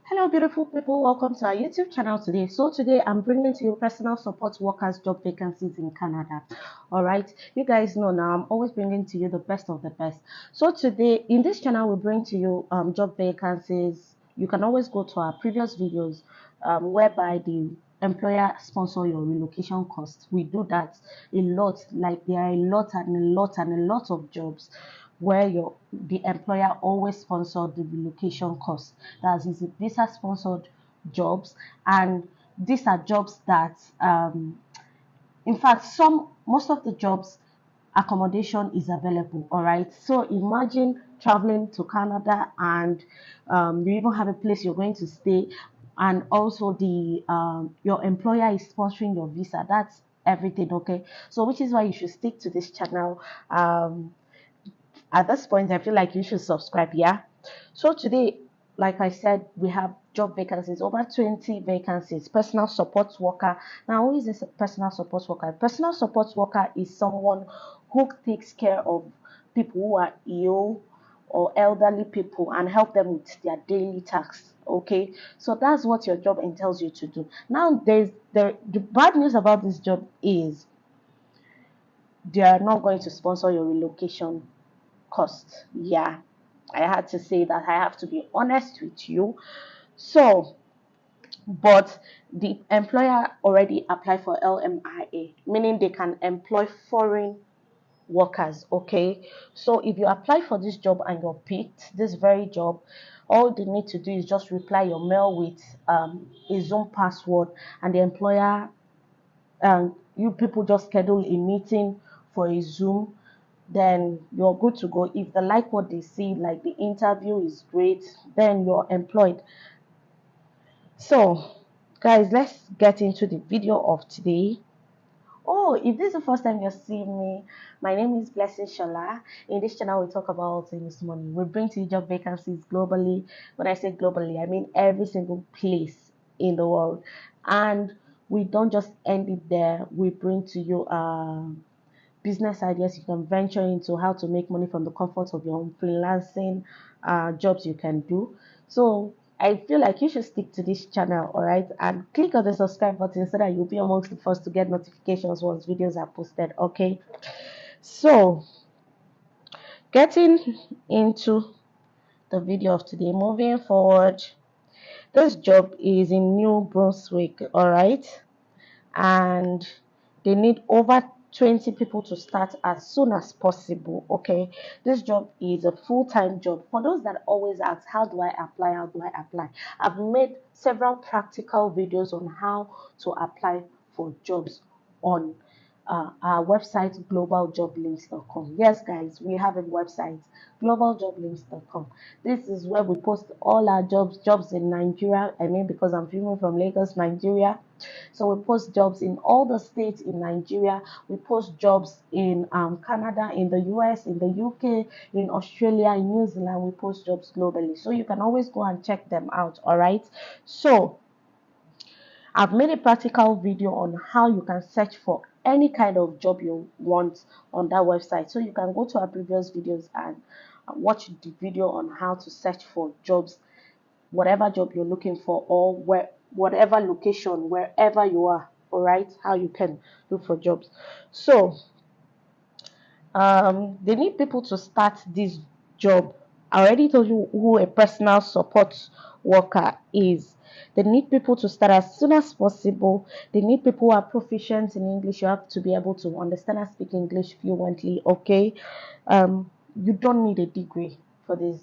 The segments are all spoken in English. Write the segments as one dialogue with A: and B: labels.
A: Hello, beautiful people. Welcome to our YouTube channel today. So today I'm bringing to you personal support workers job vacancies in Canada. All right, you guys know now I'm always bringing to you the best of the best. So today in this channel we bring to you job vacancies. You can always go to our previous videos whereby the employer sponsor your relocation cost. We do that a lot. Like there are a lot and a lot and a lot of jobs where the employer always sponsor the relocation cost. That is visa sponsored jobs, and these are jobs that in fact most of the jobs accommodation is available. All right, so imagine traveling to Canada and you even have a place you're going to stay, and also the your employer is sponsoring your visa. That's everything. Okay, so which is why you should stick to this channel. At this point I feel like you should subscribe. Yeah, so today, like I said, we have job vacancies, over 20 vacancies. Personal support worker. Now, who is this personal support worker? Personal support worker is someone who takes care of people who are ill or elderly people and help them with their daily tasks. Okay, so that's what your job entails you to do. Now the bad news about this job is they are not going to sponsor your relocation cost. Yeah, I had to say that. I have to be honest with you. So, but the employer already applied for LMIA, meaning they can employ foreign workers. Okay, so if you apply for this job and you're picked, this very job, all they need to do is just reply your mail with a Zoom password, and the employer and you people just schedule a meeting for a Zoom, then you're good to go. If they like what they see, like the interview is great, then you're employed. So, guys, let's get into the video of today. Oh, if this is the first time you're seeing me, my name is Blessing Shola. In this channel, we talk about all things money. We bring to you job vacancies globally. When I say globally, I mean every single place in the world. And we don't just end it there. We bring to you business ideas you can venture into, how to make money from the comfort of your own, freelancing jobs you can do. So I feel like you should stick to this channel, all right, and click on the subscribe button so that you'll be amongst the first to get notifications once videos are posted. Okay, so getting into the video of today, moving forward, this job is in New Brunswick, all right, and they need over 20 people to start as soon as possible. Okay, this job is a full-time job. For those that always ask, how do I apply, how do I apply, I've made several practical videos on how to apply for jobs on our website, globaljoblinks.com. Yes, guys, we have a website, globaljoblinks.com. This is where we post all our jobs in Nigeria. I mean, because I'm filming from Lagos, Nigeria, so we post jobs in all the states in Nigeria. We post jobs in Canada, in the US, in the UK, in Australia, in New Zealand. We post jobs globally, so you can always go and check them out. All right, so I've made a practical video on how you can search for any kind of job you want on that website. So you can go to our previous videos and watch the video on how to search for jobs, whatever job you're looking for, or whatever location, wherever you are. All right, how you can look for jobs. So they need people to start this job. I already told you who a personal support worker is. They need people to start as soon as possible. They need people who are proficient in English. You have to be able to understand and speak English fluently. Okay, you don't need a degree for this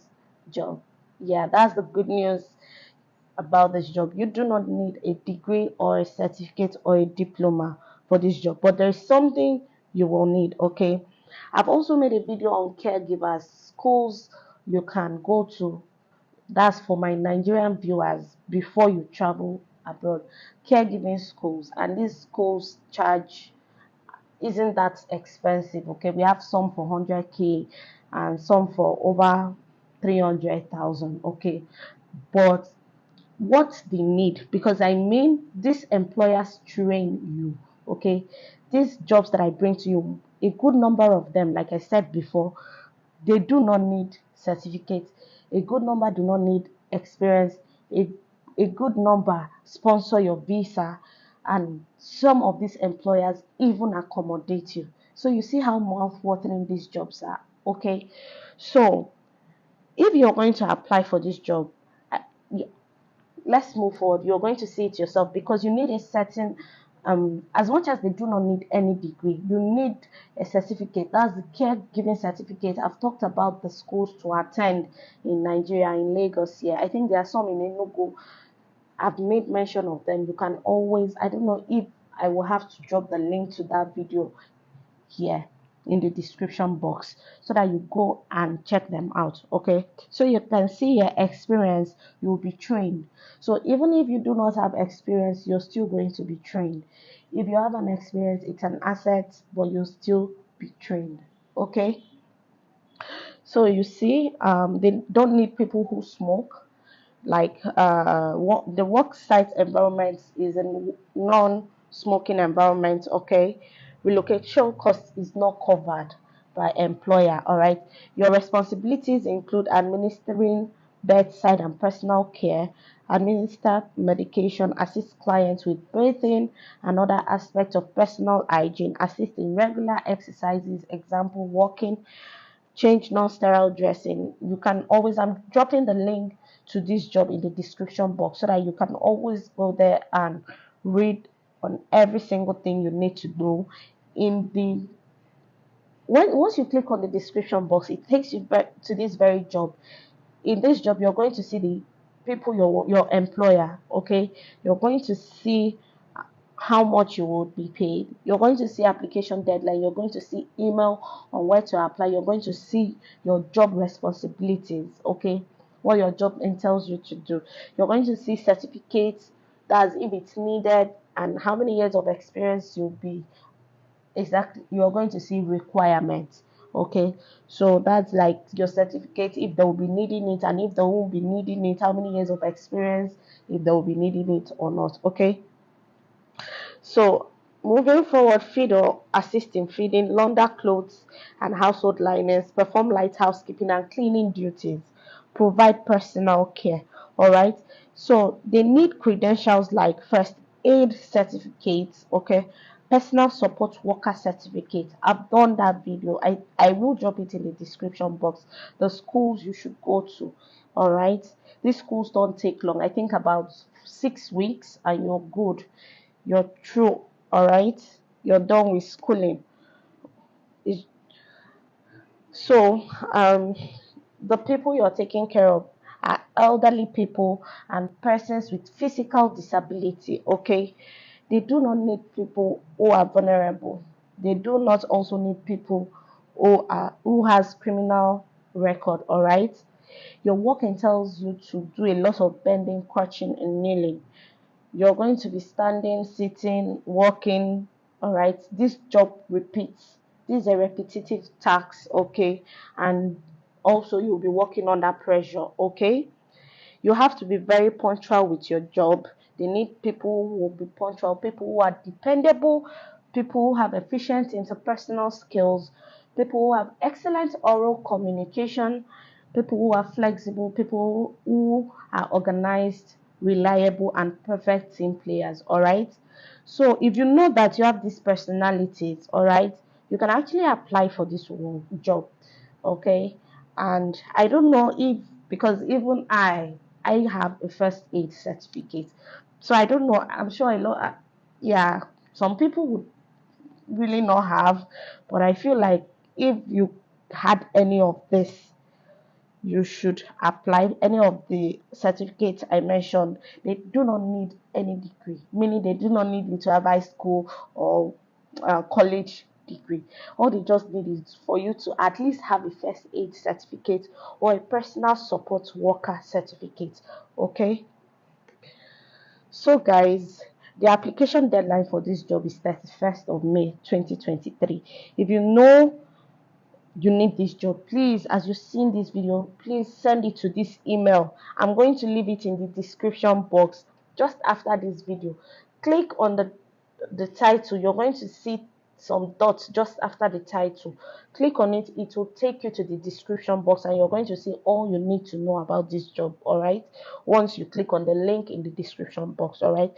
A: job. Yeah, that's the good news about this job. You do not need a degree or a certificate or a diploma for this job, but there's something you will need. Okay, I've also made a video on caregivers, schools you can go to. That's for my Nigerian viewers before you travel abroad. Caregiving schools, and these schools charge isn't that expensive. Okay, we have some for 100K and some for over 300,000. Okay, but what they need, because I mean these employers train you. Okay, these jobs that I bring to you, a good number of them, like I said before, they do not need certificates. A good number do not need experience. A a good number sponsor your visa, and some of these employers even accommodate you. So you see how mouth-watering these jobs are. Okay, so if you're going to apply for this job, uh, let's move forward. You're going to see it yourself, because you need a certain as much as they do not need any degree, you need a certificate. That's the caregiving certificate. I've talked about the schools to attend in Nigeria, in Lagos here. I think there are some in Enugu. I've made mention of them. You can always, I don't know if I will have to drop the link to that video here in the description box, so that you go and check them out. Okay, so you can see your experience, you'll be trained. So even if you do not have experience, you're still going to be trained. If you have an experience, it's an asset, but you'll still be trained. Okay, so you see, they don't need people who smoke. Like the work site environment is a non-smoking environment. Okay, relocation cost is not covered by employer. All right, your responsibilities include administering bedside and personal care, administer medication, assist clients with breathing and other aspects of personal hygiene, assist in regular exercises, example walking, change non-sterile dressing. You can always, I'm dropping the link to this job in the description box, so that you can always go there and read on every single thing you need to do. In the Once you click on the description box, it takes you back to this very job. In this job, you're going to see the people, your employer. Okay, you're going to see how much you will be paid. You're going to see application deadline. You're going to see email on where to apply. You're going to see your job responsibilities. Okay, what your job entails you to do. You're going to see certificates, that's if it's needed, and how many years of experience you'll be. Exactly, you're going to see requirements. Okay, so that's like your certificate, if they will be needing it, and if they won't be needing it, how many years of experience, if they will be needing it or not. Okay, so moving forward, feed or assist in feeding, launder clothes and household linens, perform light housekeeping and cleaning duties, provide personal care. All right. So they need credentials like first aid certificates, okay, personal support worker certificate. I've done that video. I will drop it in the description box. The schools you should go to. All right. These schools don't take long. I think about 6 weeks and you're good, you're through. All right, you're done with schooling. It's- so the people you're taking care of are elderly people and persons with physical disability. Okay, they do not need people who are vulnerable. They do not also need people who has criminal record. All right, your work entails you to do a lot of bending, crouching and kneeling. You're going to be standing, sitting, walking. All right, this job repeats. This is a repetitive task. Okay, and also you'll be working under pressure. Okay, you have to be very punctual with your job. They need people who will be punctual, people who are dependable, people who have efficient interpersonal skills, people who have excellent oral communication, people who are flexible, people who are organized, reliable, and perfect team players. All right. So if you know that you have these personalities, all right, you can actually apply for this job. Okay, and I don't know if, because even I have a first aid certificate, so I don't know, I'm sure a lot, yeah, some people would really not have, but I feel like if you had any of this, you should apply any of the certificates I mentioned. They do not need any degree, meaning they do not need you to have high school or college degree. All they just need is for you to at least have a first aid certificate or a personal support worker certificate. Okay, so guys, the application deadline for this job is 31st of May 2023. If you know you need this job, please, as you've seen this video, please send it to this email. I'm going to leave it in the description box just after this video. Click on the title. You're going to see some dots just after the title. Click on it. It will take you to the description box, and you're going to see all you need to know about this job. All right, once you click on the link in the description box. All right,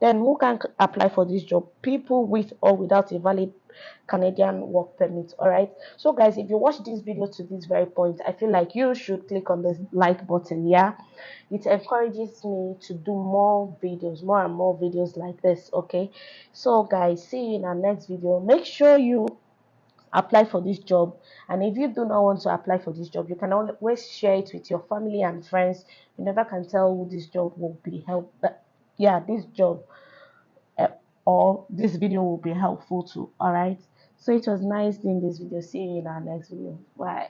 A: then who can apply for this job? People with or without a valid Canadian work permit. All right, so guys, if you watch this video to this very point, I feel like you should click on the like button. Yeah, it encourages me to do more videos, more and more videos like this. Okay, so guys, see you in our next video. Make sure you apply for this job, and if you do not want to apply for this job, you can always share it with your family and friends. You never can tell who this job will be help yeah, this job uh, or this video will be helpful to. All right, so it was nice doing this video. See you in our next video. Bye.